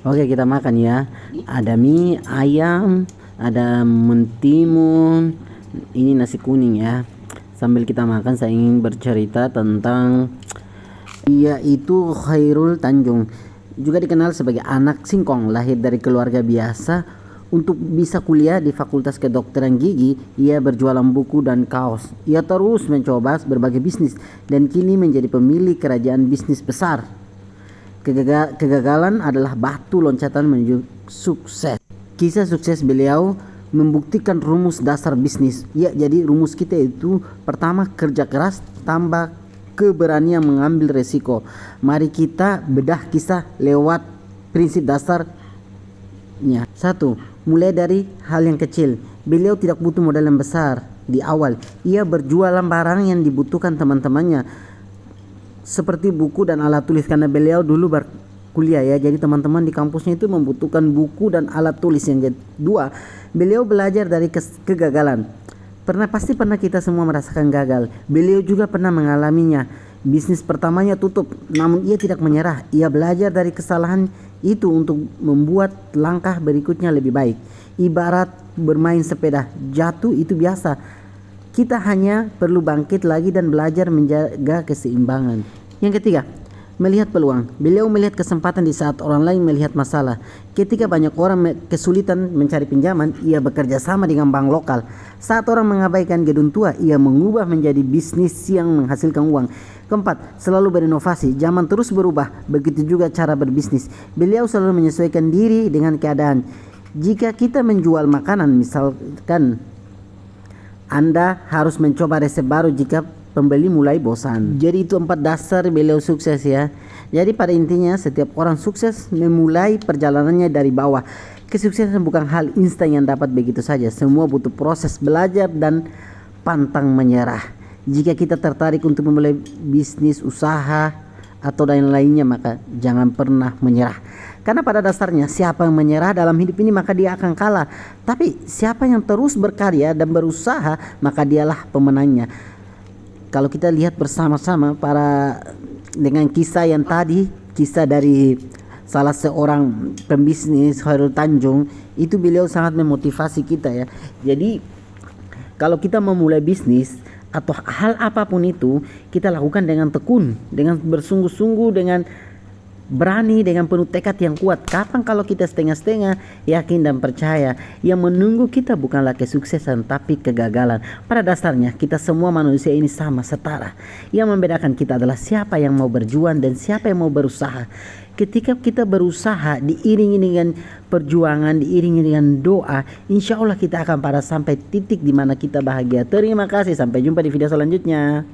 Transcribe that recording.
Oke, kita makan ya. Ada mie ayam, ada mentimun, ini nasi kuning ya. Sambil kita makan, saya ingin bercerita tentang yaitu Khairul Tanjung, juga dikenal sebagai anak singkong, lahir dari keluarga biasa. Untuk bisa kuliah di Fakultas Kedokteran Gigi, ia berjualan buku dan kaos. Ia terus mencoba berbagai bisnis dan kini menjadi pemilik kerajaan bisnis besar. Kegagalan adalah batu loncatan menuju sukses. Kisah sukses beliau membuktikan rumus dasar bisnis. Ya, jadi rumus kita itu pertama kerja keras tambah keberanian mengambil resiko. Mari kita bedah kisah lewat prinsip dasarnya. 1. Mulai dari hal yang kecil. Beliau tidak butuh modal yang besar di awal. Ia berjualan barang yang dibutuhkan teman-temannya, seperti buku dan alat tulis, karena beliau dulu berkuliah ya. Jadi teman-teman di kampusnya itu membutuhkan buku dan alat tulis. Yang kedua, beliau belajar dari kegagalan. Pasti pernah kita semua merasakan gagal. Beliau juga pernah mengalaminya. Bisnis pertamanya tutup, namun ia tidak menyerah. Ia belajar dari kesalahan itu untuk membuat langkah berikutnya lebih baik. Ibarat bermain sepeda, jatuh itu biasa. Kita hanya perlu bangkit lagi dan belajar menjaga keseimbangan. Yang ketiga, melihat peluang. Beliau melihat kesempatan di saat orang lain melihat masalah. Ketika banyak orang kesulitan mencari pinjaman, ia bekerja sama dengan bank lokal. Saat orang mengabaikan gedung tua, ia mengubah menjadi bisnis yang menghasilkan uang. Keempat, selalu berinovasi. Zaman terus berubah, begitu juga cara berbisnis. Beliau selalu menyesuaikan diri dengan keadaan. Jika kita menjual makanan, misalkan Anda harus mencoba resep baru jika pembeli mulai bosan. Jadi itu 4 dasar beliau sukses ya. Jadi pada intinya setiap orang sukses memulai perjalanannya dari bawah. Kesuksesan bukan hal instan yang dapat begitu saja. Semua butuh proses belajar dan pantang menyerah. Jika kita tertarik untuk memulai bisnis, usaha, atau lain-lainnya, maka jangan pernah menyerah. Karena pada dasarnya siapa yang menyerah dalam hidup ini maka dia akan kalah. Tapi siapa yang terus berkarya dan berusaha maka dialah pemenangnya. Kalau kita lihat bersama-sama dengan kisah yang tadi, kisah dari salah seorang pembisnis Khairul Tanjung, itu beliau sangat memotivasi kita ya. Jadi kalau kita memulai bisnis atau hal apapun itu, kita lakukan dengan tekun, dengan bersungguh-sungguh, dengan berani, dengan penuh tekad yang kuat. Kapan kalau kita setengah-setengah, yakin dan percaya, yang menunggu kita bukanlah kesuksesan tapi kegagalan. Pada dasarnya kita semua manusia ini sama, setara. Yang membedakan kita adalah siapa yang mau berjuang dan siapa yang mau berusaha. Ketika kita berusaha diiringi dengan perjuangan, diiringi dengan doa, insya Allah kita akan pada sampai titik di mana kita bahagia. Terima kasih, sampai jumpa di video selanjutnya.